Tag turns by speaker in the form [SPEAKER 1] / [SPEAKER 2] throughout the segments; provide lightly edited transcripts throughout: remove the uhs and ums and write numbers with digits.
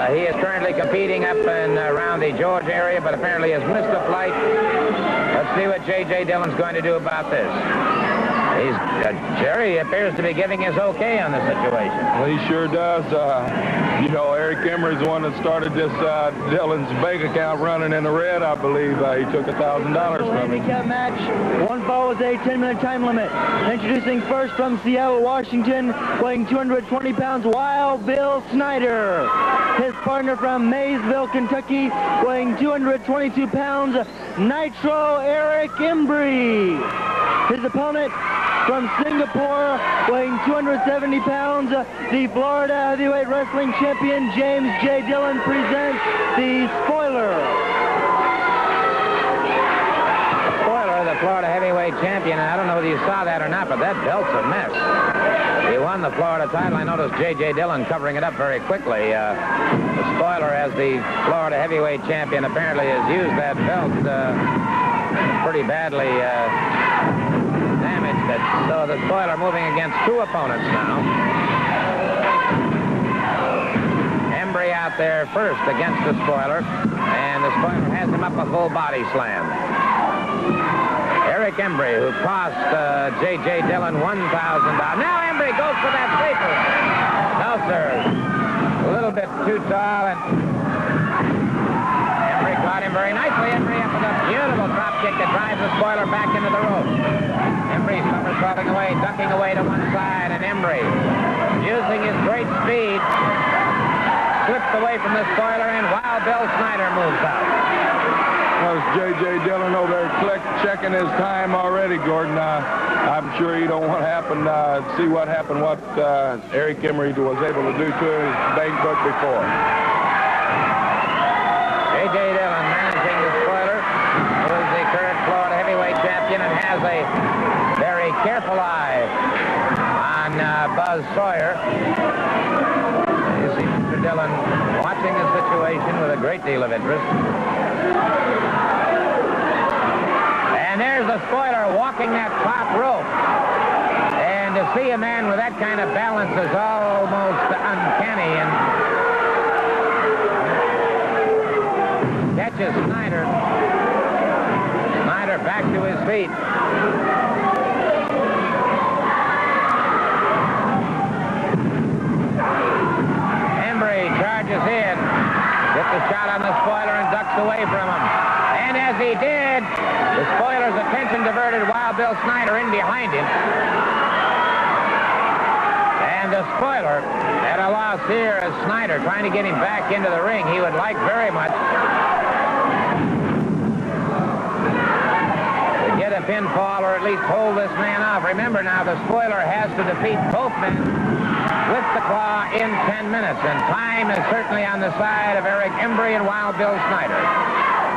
[SPEAKER 1] He is currently competing up and around the Georgia area, but apparently has missed a flight. Let's see what J.J. Dillon's going to do about this. Jerry appears to be giving his okay on the situation.
[SPEAKER 2] Well, he sure does. You know, Eric Emery's the one that started this Dillon's bank account running in the red, I believe. He took $1,000 from him.
[SPEAKER 3] Handicap match. One fall with a 10-minute time limit. Introducing first from Seattle, Washington, weighing 220 pounds, Wild Bill Snyder. His partner from Maysville, Kentucky, weighing 222 pounds, Nitro Eric Embry. His opponent from Singapore, weighing 270 pounds, the Florida Heavyweight Wrestling Champion, James J. Dillon, presents the Spoiler.
[SPEAKER 1] Spoiler, the Florida Heavyweight Champion. I don't know whether you saw that or not, but that belt's a mess. He won the Florida title. I noticed J.J. Dillon covering it up very quickly. The Spoiler, as the Florida Heavyweight Champion, apparently has used that belt pretty badly damaged it. So the Spoiler moving against two opponents now. Embry out there first against the Spoiler, and the Spoiler has him up a full body slam. Eric Embry, who cost J.J. Dillon $1,000. Now Embry goes for that sleeper. No, sir. A little bit too tall, and Embry caught him very nicely. Embry up with a beautiful drop kick that drives the Spoiler back into the rope. Embry somersaulting away, ducking away to one side, and Embry, using his great speed, slips away from the Spoiler, and Wild Bill Snyder moves out.
[SPEAKER 2] There's J.J. Dillon over there checking his time already, Gordon. I'm sure you don't want to see what happened, what Eric Emery was able to do to his bank book before.
[SPEAKER 1] J.J. Dillon managing the Spoiler, who is the current Florida Heavyweight Champion and has a very careful eye on Buzz Sawyer. You see Mr. Dillon watching the situation with a great deal of interest. And there's the Spoiler walking that top rope. And to see a man with that kind of balance is almost uncanny. And catches Snyder. Snyder back to his feet. Embry charges in. Gets a shot on the Spoiler and ducks away from him. And as he did, the Spoiler's attention diverted Wild Bill Snyder in behind him. And the Spoiler at a loss here as Snyder trying to get him back into the ring. He would like very much to get a pinfall or at least hold this man off. Remember now, the Spoiler has to defeat both men with the claw in 10 minutes. And time is certainly on the side of Eric Embry and Wild Bill Snyder.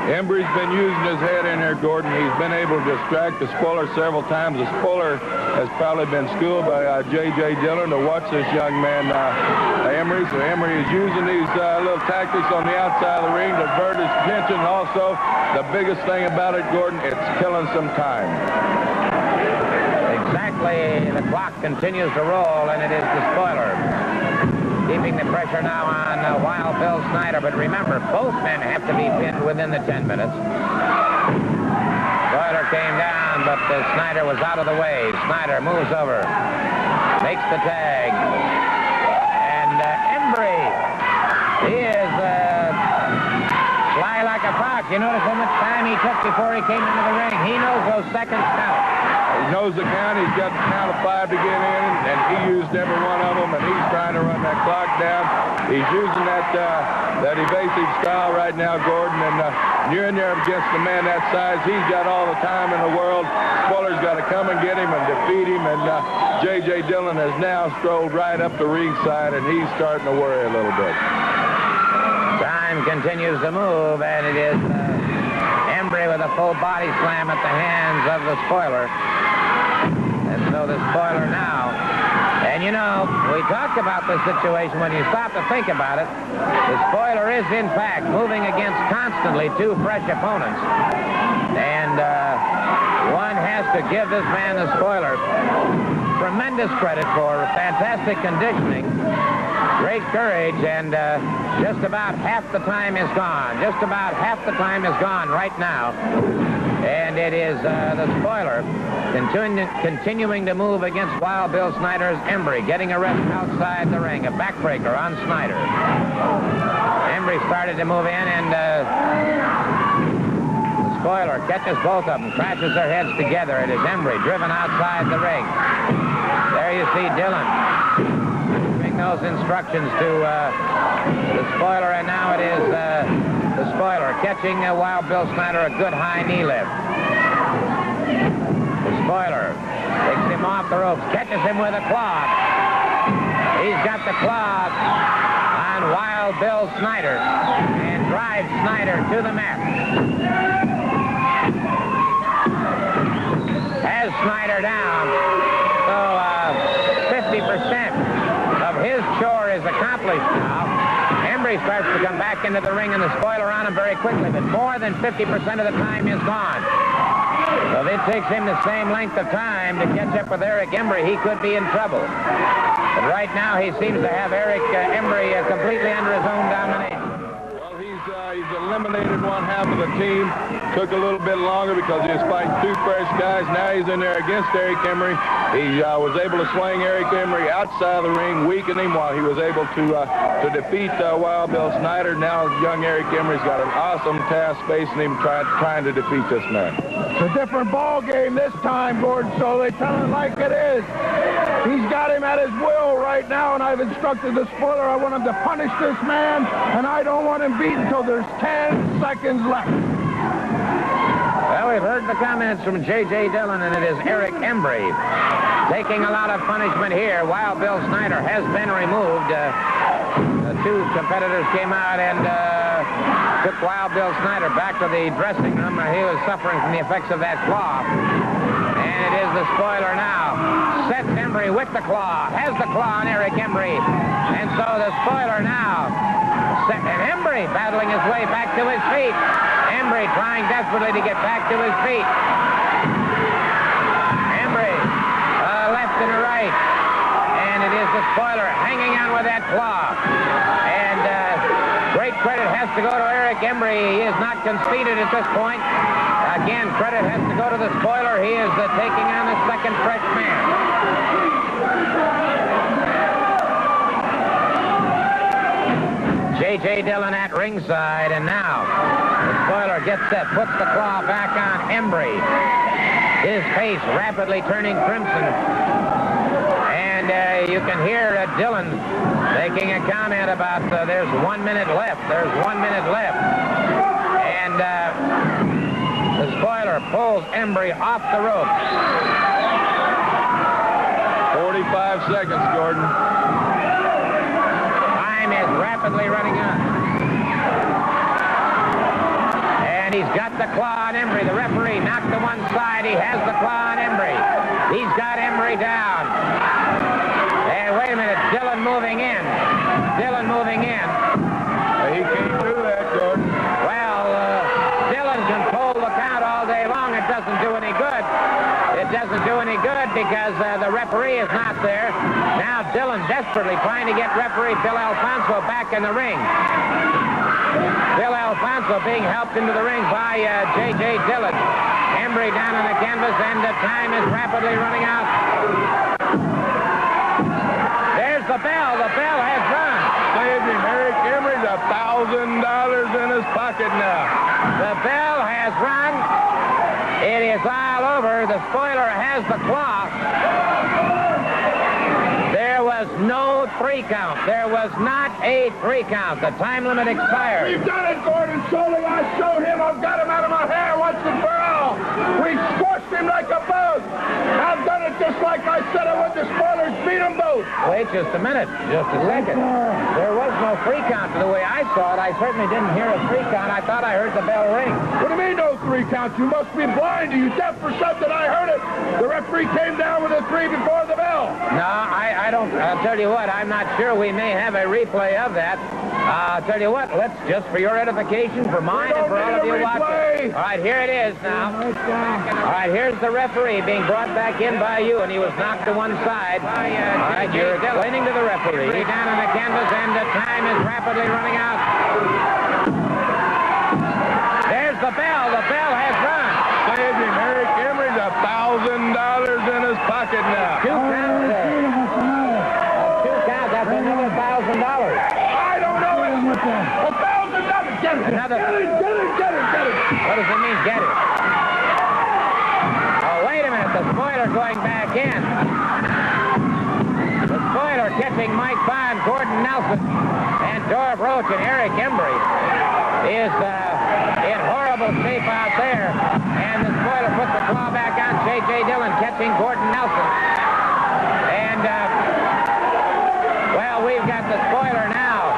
[SPEAKER 2] Embry's been using his head in there, Gordon. He's been able to distract the Spoiler several times. The Spoiler has probably been schooled by J.J. Dillon to watch this young man, Embry. So Embry is using these little tactics on the outside of the ring to divert his attention. Also, the biggest thing about it, Gordon, it's killing some time.
[SPEAKER 1] Exactly. The clock continues to roll, and it is the Spoiler keeping the pressure now on Wild Bill Snyder. But remember, both men have to be pinned within the 10 minutes. Spoiler came down, but Snyder was out of the way. Snyder moves over, makes the tag. And Embry, he is fly like a fox. You notice how much time he took before he came into the ring. He knows those seconds count.
[SPEAKER 2] He knows the count. He's got the count of 5 to get in, and he used every one of them, and he's trying to run that clock down. He's using that evasive style right now, Gordon, and you're in there against a man that size. He's got all the time in the world. Spoiler's got to come and get him and defeat him, and J.J. Dillon has now strolled right up the ringside, and he's starting to worry a little bit.
[SPEAKER 1] Time continues to move, and it is Embry with a full body slam at the hands of the Spoiler. And so the Spoiler now. And you know, we talked about this situation. When you stop to think about it, the Spoiler is in fact moving against constantly two fresh opponents. And one has to give this man, the Spoiler, tremendous credit for fantastic conditioning Great courage, and just about half the time is gone. Just about half the time is gone right now. And it is the spoiler continuing to move against Wild Bill Snyder's Embry, getting a rest outside the ring. A backbreaker on Snyder. Embry started to move in, and the spoiler catches both of them, crashes their heads together. It is Embry driven outside the ring. There you see Dillon giving those instructions to the spoiler, and now it is the spoiler catching Wild Bill Snyder a good high knee lift. The spoiler takes him off the ropes, catches him with a clog. He's got the clog on Wild Bill Snyder and drives Snyder to the mat. Has Snyder down. So 50% of his chore is accomplished now. Embry starts to come back into the ring, and the spoiler on him very quickly, but more than 50% of the time is gone. So if it takes him the same length of time to catch up with Eric Embry, he could be in trouble. But right now, he seems to have Eric Embry completely under his own domination.
[SPEAKER 2] Well, he's eliminated one half of the team. Took a little bit longer because he was fighting two fresh guys. Now he's in there against Eric Embry. He was able to swing Eric Embry outside the ring, weaken him while he was able to defeat Wild Bill Snyder. Now young Eric Embry's got an awesome task facing him, trying to defeat this man.
[SPEAKER 4] It's a different ball game this time, Gordon, so they tell him like it is. He's got him at his will right now, and I've instructed the spoiler. I want him to punish this man, and I don't want him beat until there's 10 seconds left.
[SPEAKER 1] Well, we've heard the comments from J.J. Dillon, and it is Eric Embry taking a lot of punishment here. Wild Bill Snyder has been removed. The two competitors came out and took Wild Bill Snyder back to the dressing room where he was suffering from the effects of that claw. And it is the spoiler now. Sets Embry with the claw. Has the claw on Eric Embry. And so the spoiler now. And Embry battling his way back to his feet. Embry trying desperately to get back to his feet. Embry, left and right. And it is the spoiler hanging on with that claw. And great credit has to go to Eric Embry. He is not conceded at this point. Again, credit has to go to the spoiler. He is taking on the second fresh man. J.J. Dillon at ringside, and now the spoiler gets set, puts the claw back on Embry. His face rapidly turning crimson. And you can hear Dillon making a comment about there's 1 minute left. There's 1 minute left. And the spoiler pulls Embry off the ropes.
[SPEAKER 2] 45 seconds, Gordon.
[SPEAKER 1] Time is rapidly running out. And he's got the claw on Embry. The referee knocked to one side. He has the claw on Embry. He's got Embry down. And wait a minute, Dillon moving in. Dillon moving in.
[SPEAKER 2] He can't do that, Gordon.
[SPEAKER 1] Well, Dillon can pull the count all day long. It doesn't do any good. It doesn't do any good because the referee is not there. Now Dillon desperately trying to get referee Bill Alfonso back in the ring. Bill Alfonso being helped into the ring by J.J. Dillon. Embry down on the canvas, and the time is rapidly running out. There's the bell. The bell has run.
[SPEAKER 2] Saved him. Eric Embry's $1,000 in his pocket now.
[SPEAKER 1] The bell has run. It is all over. The spoiler has the claw. There was no 3 count. There was not a 3 count. The time limit expired.
[SPEAKER 4] We've done it, Gordon. Solely I showed him. I've got him out of my hair once and for all. We squashed him like a bug. I've done it just like I said I would. The spoilers beat them both.
[SPEAKER 1] Wait just a minute. Just a second. There was no 3 count. The way I saw it, I certainly didn't hear a 3 count. I thought I heard the bell ring.
[SPEAKER 4] What do you mean no 3 count? You must be blind. Are you deaf or something? I heard it. The referee came down with a 3 before the bell.
[SPEAKER 1] No, I don't. I'll tell you what. I'm not sure. We may have a replay of that. I'll tell you what. Let's just for your edification, for mine, and for all of you watching. All right, here it is now. now. All right, here's the referee being brought back in by you, and he was knocked to one side. All right, you're explaining to the referee. Down on the canvas, and the time is rapidly running out. There's the bell. The bell has run.
[SPEAKER 2] Saved him. Eric Emery's $1,000 in his pocket now.
[SPEAKER 1] 2 counts there. 2 counts. That's another $1,000.
[SPEAKER 4] I don't know it. $1,000. Get it.
[SPEAKER 1] Another.
[SPEAKER 4] Get it.
[SPEAKER 1] What does it mean, get it? Oh, wait a minute. The spoiler going back in. The spoiler catching Mike Bond, Gordon Nelson, and Dorf Roach, and Eric Embry is in horrible shape out there. And the spoiler puts the claw back on J.J. Dillon, catching Gordon Nelson. And, well, we've got the spoiler now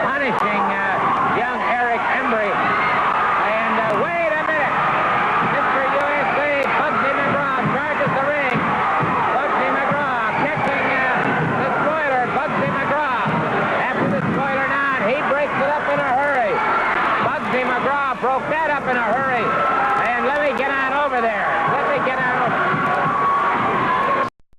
[SPEAKER 1] punishing young Eric Embry. And wait a minute. Mr. USA, Bugsy McGraw charges the ring. Bugsy McGraw catching the spoiler. Bugsy McGraw. After the spoiler down, he breaks it up in a hurry. Bugsy McGraw broke that up in a hurry.